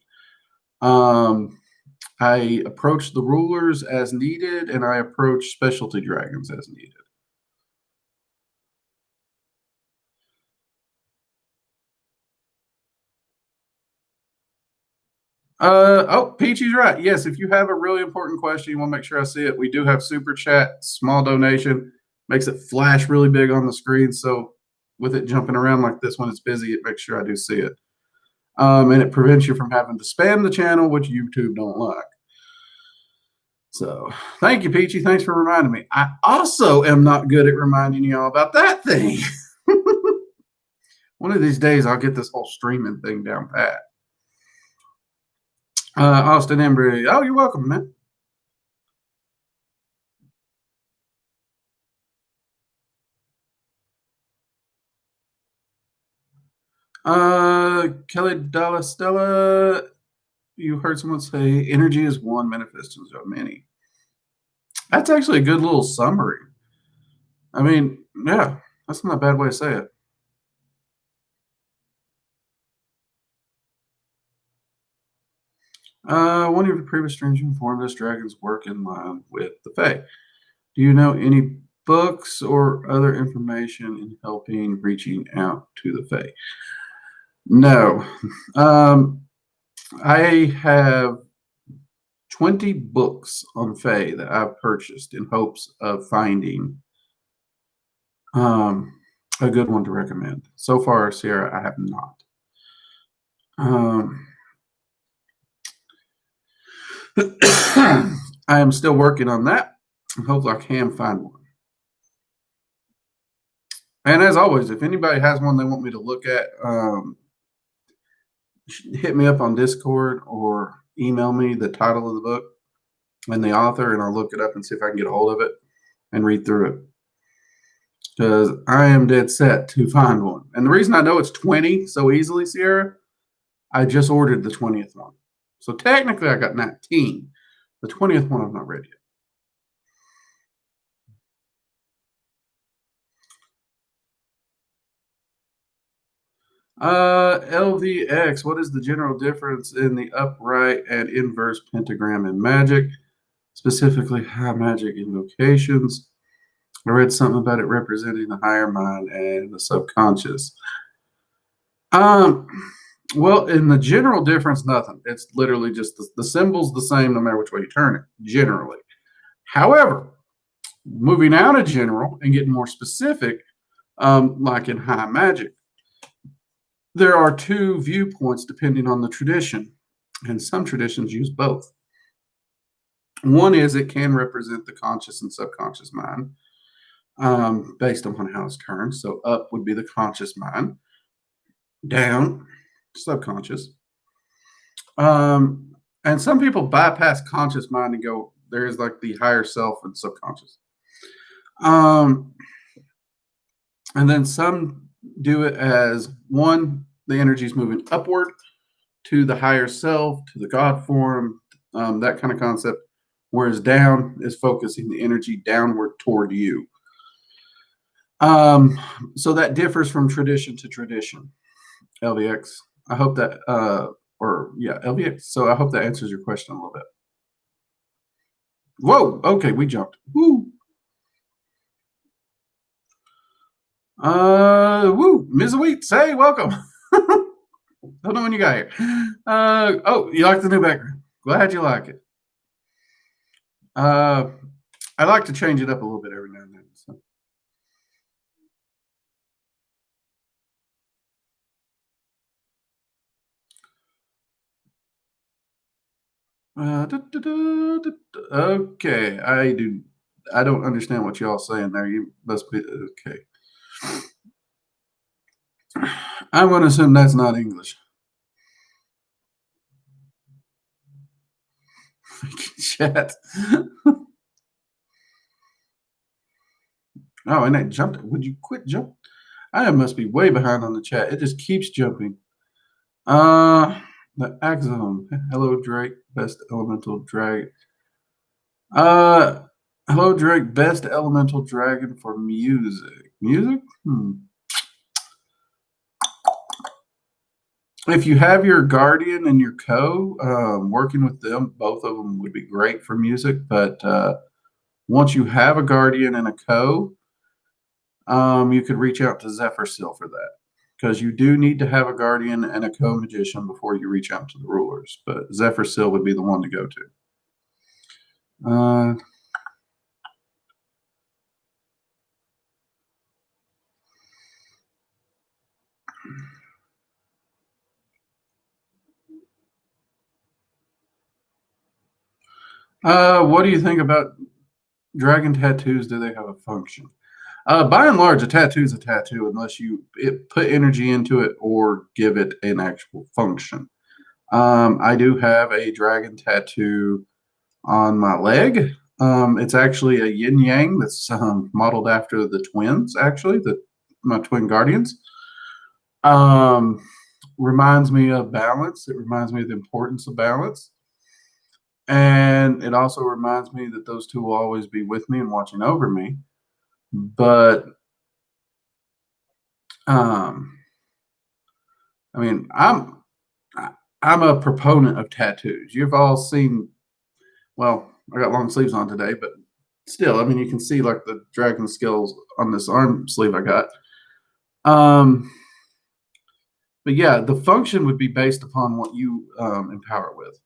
I approach the rulers as needed, and I approach specialty dragons as needed. Peachy's right. Yes, if you have a really important question, you want to make sure I see it. We do have super chat, small donation, makes it flash really big on the screen. So with it jumping around like this when it's busy, it makes sure I do see it. And it prevents you from having to spam the channel, which YouTube don't like. So thank you, Peachy. Thanks for reminding me. I also am not good at reminding y'all about that thing. One of these days, I'll get this whole streaming thing down pat. Austin Embry. Oh, you're welcome, man. Kelly Dalla Stella, you heard someone say energy is one, manifestations are many. That's actually a good little summary. I mean, yeah, that's not a bad way to say it. One of your previous streams you informed us dragons work in line with the Fae. Do you know any books or other information in helping reaching out to the Fae? No. I have 20 books on Fae that I've purchased in hopes of finding a good one to recommend. So far, Sierra, I have not. I am still working on that. Hopefully I can find one. And as always, if anybody has one they want me to look at, hit me up on Discord or email me the title of the book and the author, and I'll look it up and see if I can get a hold of it and read through it. Because I am dead set to find one. And the reason I know it's 20 so easily, Sierra, I just ordered the 20th one. So technically I got 19. The 20th one I'm not ready yet. LVX, what is the general difference in the upright and inverse pentagram in Magick, specifically high magic invocations? I read something about it representing the higher mind and the subconscious. Well, in the general difference, nothing. It's literally just the symbol's the same no matter which way you turn it, generally. However, Moving out of general and getting more specific, like in high magic, there are two viewpoints depending on the tradition, and some traditions use both. One is it can represent the conscious and subconscious mind, based on how it's turned. So up would be the conscious mind, down, subconscious. And some people bypass conscious mind and go, there's like the higher self and subconscious. And then some do it as one, the energy is moving upward to the higher self, to the God form, that kind of concept. Whereas down is focusing the energy downward toward you. So that differs from tradition to tradition. LVX. I hope that, LVX. So I hope that answers your question a little bit. Whoa. Okay, we jumped. Woo. Ms. Wheat, say welcome. Don't know when you got here. You like the new background. Glad you like it. I like to change it up a little bit every now and then. So. Okay, I don't understand what y'all saying there. You must be okay. I'm going to assume that's not English. Chat. Oh, and that jumped. Would you quit jumping? I must be way behind on the chat. It just keeps jumping. The Axome. Hello, Drake. Best elemental dragon. Hello, Drake. Best elemental dragon for music. Music? If you have your guardian and your co, working with them, both of them would be great for music. But once you have a guardian and a co, you could reach out to Zephyr Seal for that, because you do need to have a guardian and a co-magician before you reach out to the rulers. But Zephyr Seal would be the one to go to. What do you think about dragon tattoos? Do they have a function? By and large, a tattoo is a tattoo unless you put energy into it or give it an actual function. I do have a dragon tattoo on my leg. It's actually a yin yang that's modeled after the twins, actually, my twin guardians. Reminds me of balance. It reminds me of the importance of balance. And it also reminds me that those two will always be with me and watching over me. But I mean, I'm a proponent of tattoos. You've all seen, well, I got long sleeves on today, but still, I mean, you can see like the dragon scales on this arm sleeve I got. But yeah, the function would be based upon what you empower with.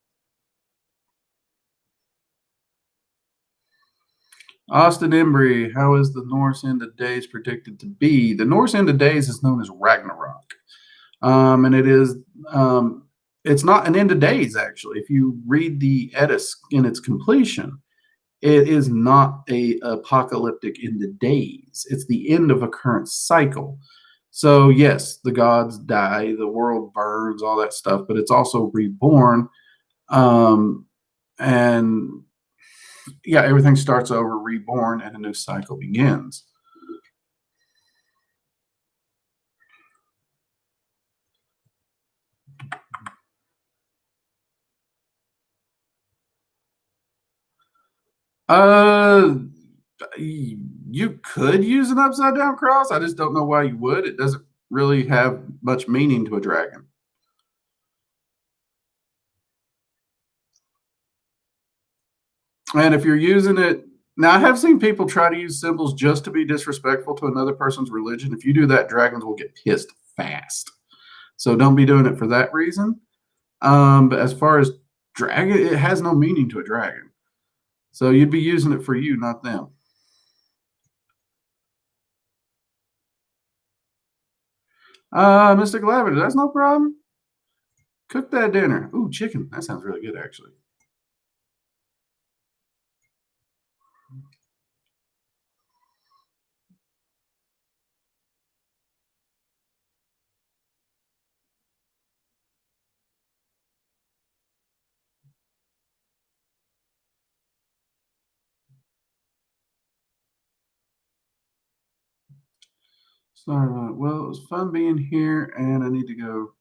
Austin Embry, how is the Norse end of days predicted to be? The Norse end of days is known as Ragnarok. And it is, it's not an end of days, actually. If you read the Edis in its completion, it is not a apocalyptic end of days. It's the end of a current cycle. So yes, the gods die, the world burns, all that stuff, but it's also reborn. And yeah, everything starts over, reborn, and a new cycle begins. You could use an upside down cross. I just don't know why you would. It doesn't really have much meaning to a dragon. And if you're using it, now I have seen people try to use symbols just to be disrespectful to another person's religion. If you do that, dragons will get pissed fast. So don't be doing it for that reason. But as far as dragon, it has no meaning to a dragon. So you'd be using it for you, not them. Mr. Lavender, that's no problem. Cook that dinner. Ooh, chicken. That sounds really good, actually. Starbucks. Well, it was fun being here, and I need to go.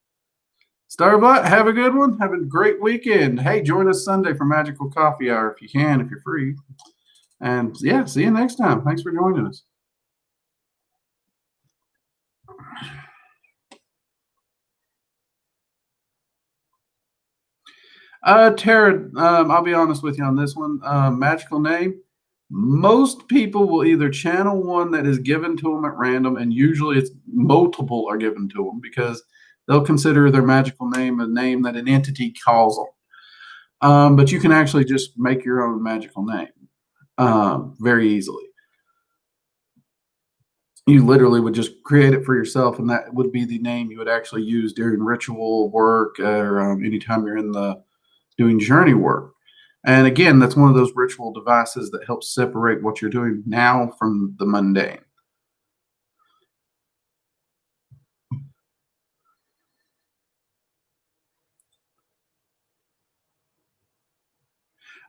Starbucks, have a good one. Have a great weekend. Hey, join us Sunday for Magical Coffee Hour if you can, if you're free. And yeah, see you next time. Thanks for joining us. Tara, I'll be honest with you on this one. Magical name. Most people will either channel one that is given to them at random, and usually it's multiple are given to them because they'll consider their magical name a name that an entity calls them. But you can actually just make your own magical name very easily. You literally would just create it for yourself, and that would be the name you would actually use during ritual work or anytime you're in the doing journey work. And again, that's one of those ritual devices that helps separate what you're doing now from the mundane.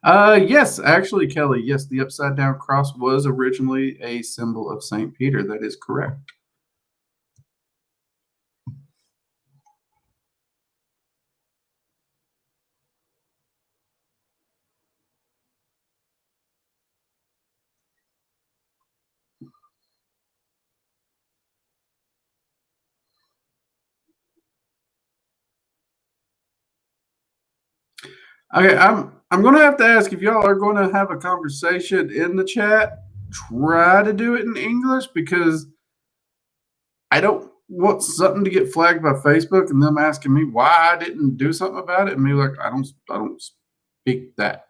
Yes, actually, Kelly, yes, the upside down cross was originally a symbol of St. Peter. That is correct. Okay, I'm gonna have to ask if y'all are gonna have a conversation in the chat. Try to do it in English because I don't want something to get flagged by Facebook and them asking me why I didn't do something about it, and me like I don't speak that.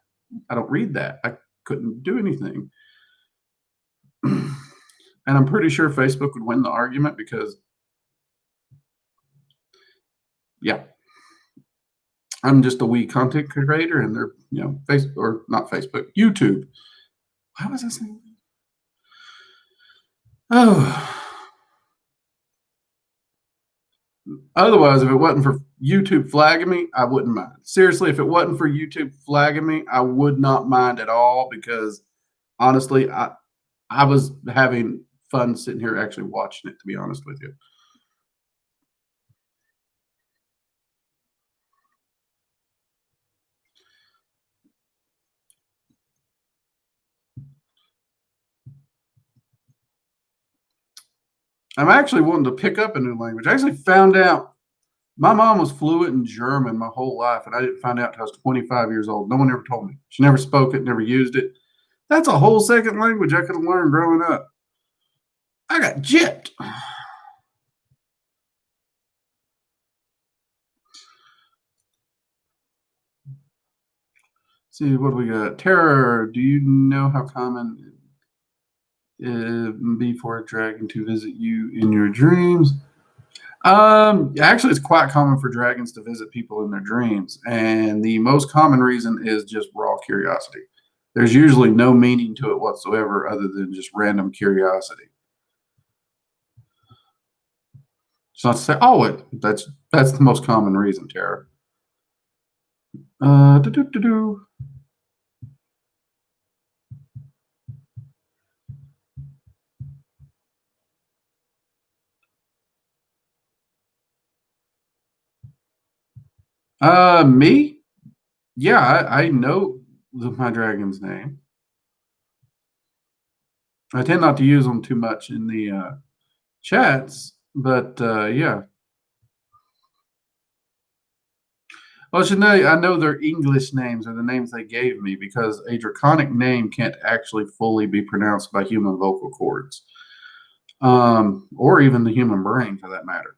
I don't read that. I couldn't do anything. And I'm pretty sure Facebook would win the argument because yeah, I'm just a wee content creator and they're, Facebook or not Facebook, YouTube. Why was I saying? Oh, otherwise, if it wasn't for YouTube flagging me, I wouldn't mind. Seriously, if it wasn't for YouTube flagging me, I would not mind at all because honestly, I was having fun sitting here actually watching it, to be honest with you. I'm actually wanting to pick up a new language. I actually found out my mom was fluent in German my whole life, and I didn't find out until I was 25 years old. No one ever told me. She never spoke it, never used it. That's a whole second language I could have learned growing up. I got gypped. See, what do we got? Terror. Do you know how common it be for a dragon to visit you in your dreams? Actually, it's quite common for dragons to visit people in their dreams, and the most common reason is just raw curiosity. There's usually no meaning to it whatsoever, other than just random curiosity. It's not to say, oh, that's the most common reason, Tara. Do. Me? Yeah, I know my dragon's name. I tend not to use them too much in the chats, but yeah. Well, I know their English names are the names they gave me because a draconic name can't actually fully be pronounced by human vocal cords, or even the human brain for that matter.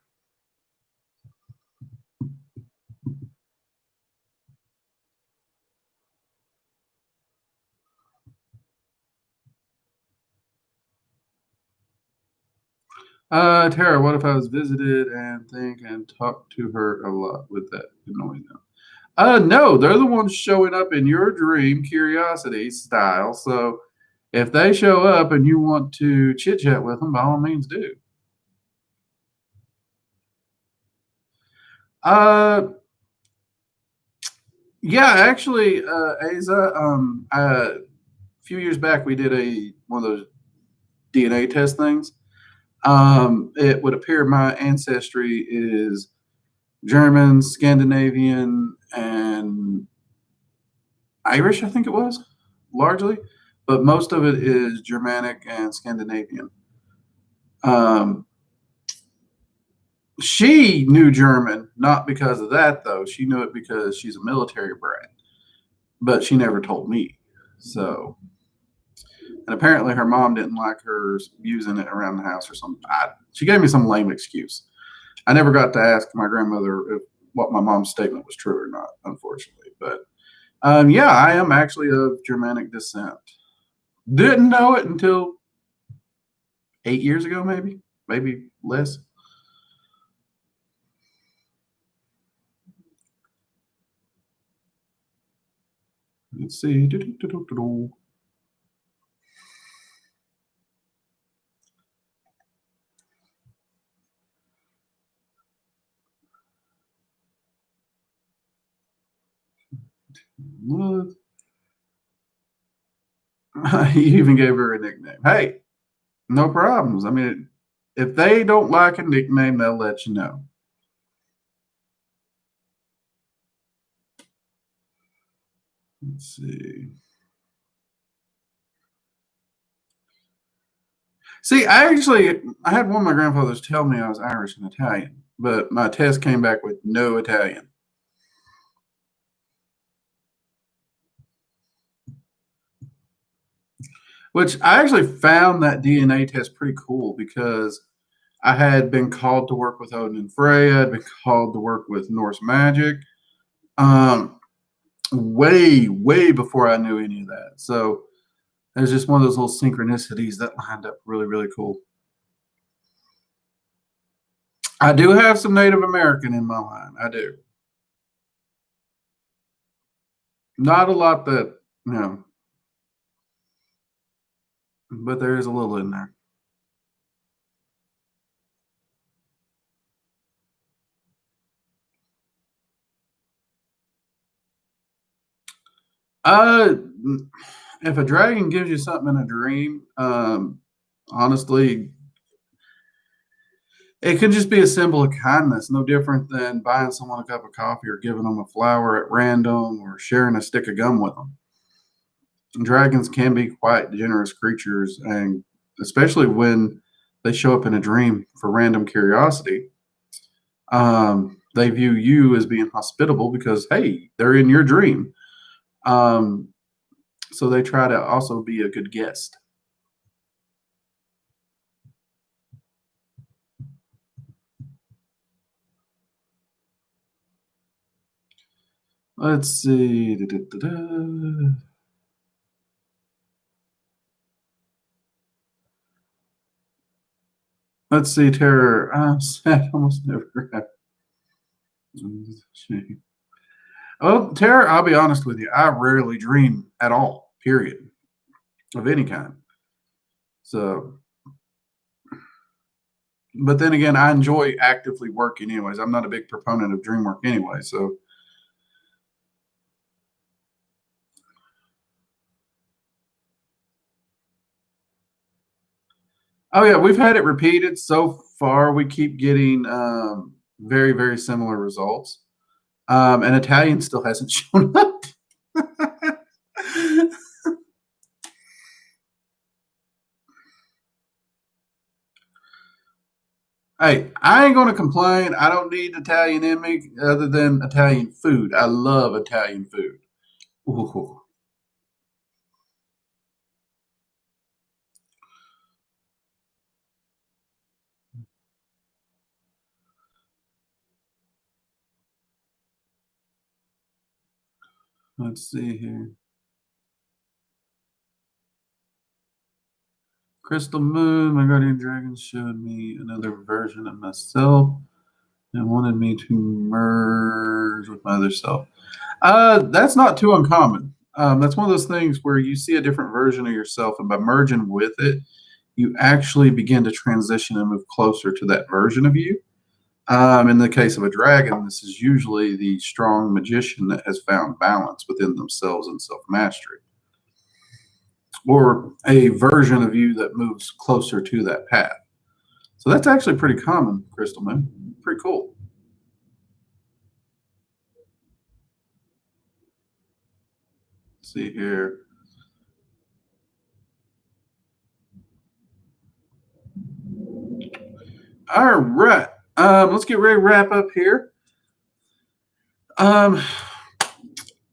Tara, what if I was visited and think and talk to her a lot with that annoying them? No, they're the ones showing up in your dream curiosity style. So if they show up and you want to chit chat with them, by all means do. Uh, yeah, actually, Asa, a few years back we did one of those DNA test things. It would appear my ancestry is German, Scandinavian, and Irish, I think it was, largely, but most of it is Germanic and Scandinavian. Um, she knew German, not because of that, though. She knew it because she's a military brat, but she never told me. So, and apparently her mom didn't like her using it around the house or something. She gave me some lame excuse. I never got to ask my grandmother if what my mom's statement was true or not, unfortunately. But yeah, I am actually of Germanic descent. Didn't know it until 8 years ago, maybe less. Let's see. You even gave her a nickname. Hey, no problems. I mean, if they don't like a nickname, they'll let you know. Let's see. See, I had one of my grandfathers tell me I was Irish and Italian, but my test came back with no Italian. Which I actually found that DNA test pretty cool because I had been called to work with Odin and Freya. I'd been called to work with Norse Magick. Um, way before I knew any of that. So it was just one of those little synchronicities that lined up really, really cool. I do have some Native American in my line. I do. Not a lot that, you know, but there is a little in there. Uh, if a dragon gives you something in a dream, honestly, it could just be a symbol of kindness, no different than buying someone a cup of coffee or giving them a flower at random or sharing a stick of gum with them. Dragons can be quite generous creatures, and especially when they show up in a dream for random curiosity. They view you as being hospitable because, hey, they're in your dream. Um, so they try to also be a good guest. Let's see. Let's see, terror. I'm sad. Almost never have. Well, terror, I'll be honest with you. I rarely dream at all, period, of any kind. So, but then again, I enjoy actively working anyways. I'm not a big proponent of dream work anyway. So, oh yeah, we've had it repeated. So far, we keep getting very similar results. And Italian still hasn't shown up. Hey, I ain't gonna complain. I don't need Italian in me other than Italian food. I love Italian food. Ooh, let's see here. Crystal Moon, my guardian dragon showed me another version of myself and wanted me to merge with my other self. That's not too uncommon. That's one of those things where you see a different version of yourself, and by merging with it, you actually begin to transition and move closer to that version of you. In the case of a dragon, this is usually the strong magician that has found balance within themselves and self mastery, or a version of you that moves closer to that path. So that's actually pretty common, Crystal Moon. Pretty cool. Let's see here. All right. Let's get ready to wrap up here.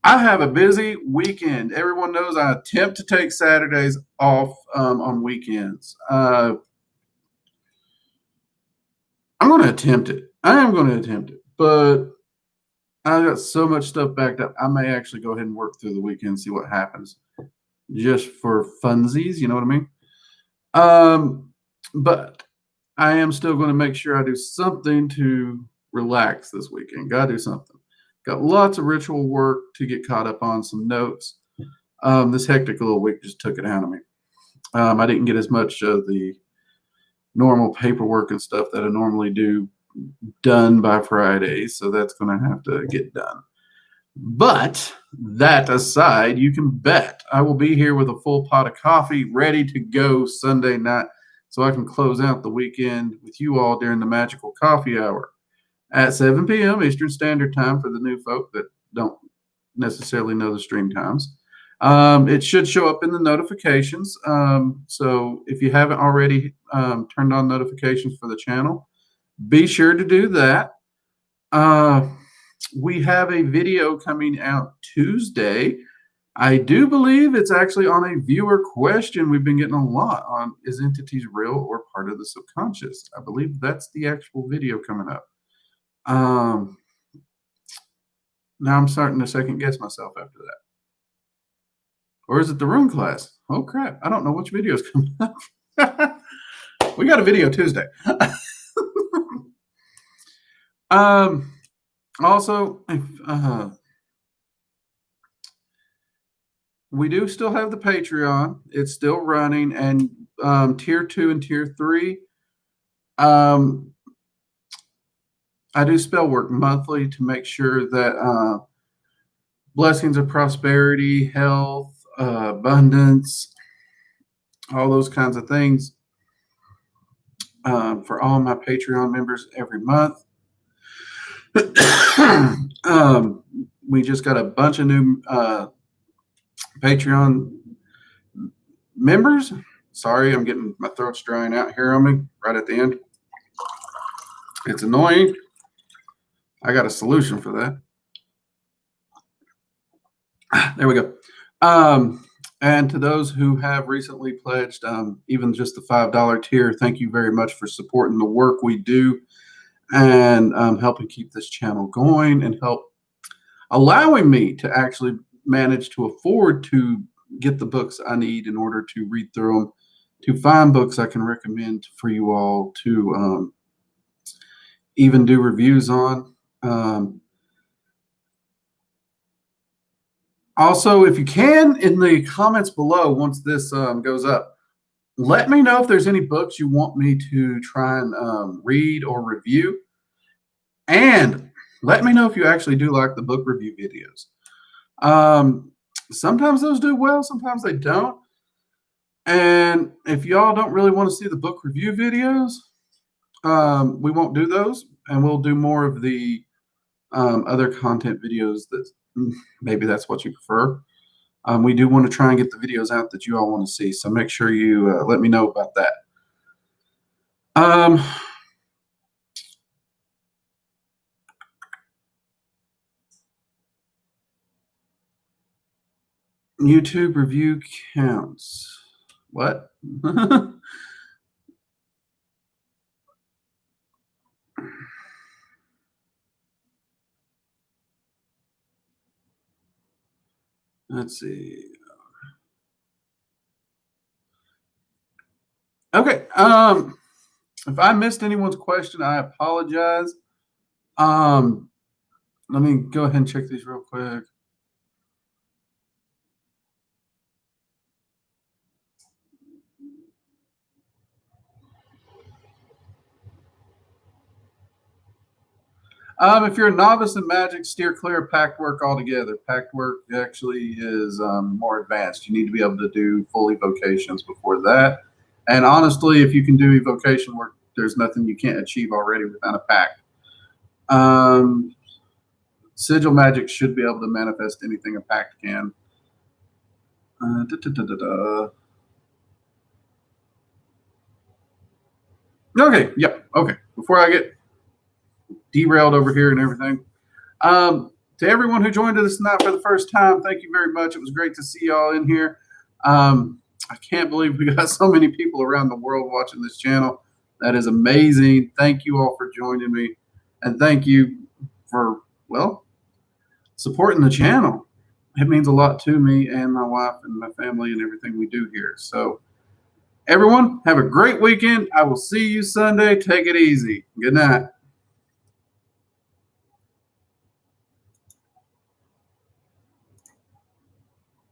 I have a busy weekend. Everyone knows I attempt to take Saturdays off on weekends. I'm going to attempt it. I am going to attempt it, but I got so much stuff backed up. I may actually go ahead and work through the weekend and see what happens, just for funsies. You know what I mean? But I am still going to make sure I do something to relax this weekend. Got to do something. Got lots of ritual work to get caught up on, some notes. This hectic little week just took it out of me. I didn't get as much of the normal paperwork and stuff that I normally do done by Friday, so that's going to have to get done. But that aside, you can bet I will be here with a full pot of coffee ready to go Sunday night so I can close out the weekend with you all during the magical coffee hour at 7 p.m. Eastern Standard Time for the new folk that don't necessarily know the stream times. It should show up in the notifications. So if you haven't already turned on notifications for the channel, be sure to do that. We have a video coming out Tuesday. I do believe it's actually on a viewer question we've been getting a lot on: is entities real or part of the subconscious? I believe that's the actual video coming up. Now I'm starting to second guess myself after that. Or is it the rune class? Oh crap, I don't know which video is coming up. We got a video Tuesday. Also, we do still have the Patreon. It's still running, and tier 2 and tier 3. I do spell work monthly to make sure that blessings of prosperity, health, abundance, all those kinds of things for all my Patreon members every month. We just got a bunch of new Patreon members. Sorry, I'm getting my throat's drying out here on me right at the end. It's annoying. I got a solution for that. There we go. And to those who have recently pledged, even just the $5 tier, thank you very much for supporting the work we do and helping keep this channel going and help allowing me to actually manage to afford to get the books I need in order to read through them, to find books I can recommend for you all to even do reviews on. Also, if you can, in the comments below, once this goes up, let me know if there's any books you want me to try and read or review. And let me know if you actually do like the book review videos. Sometimes those do well, sometimes they don't. And if y'all don't really want to see the book review videos, we won't do those. And we'll do more of the other content videos that maybe that's what you prefer. We do want to try and get the videos out that you all want to see. So make sure you let me know about that. YouTube review counts. What? Let's see. If I missed anyone's question, I apologize. Let me go ahead and check these real quick. If you're a novice in Magic, steer clear of pact work altogether. Pact work actually is more advanced. You need to be able to do full evocations before that. And honestly, if you can do evocation work, there's nothing you can't achieve already without a pact. Sigil magic should be able to manifest anything a pact can. Okay, yep, okay. Before I get derailed over here and everything, to everyone who joined us tonight for the first time, thank you very much. It was great to see y'all in here. I can't believe we got so many people around the world watching this channel. That is amazing. Thank you all for joining me. And thank you for, well, supporting the channel. It means a lot to me and my wife and my family and everything we do here. So everyone, have a great weekend. I will see you Sunday. Take it easy. Good night.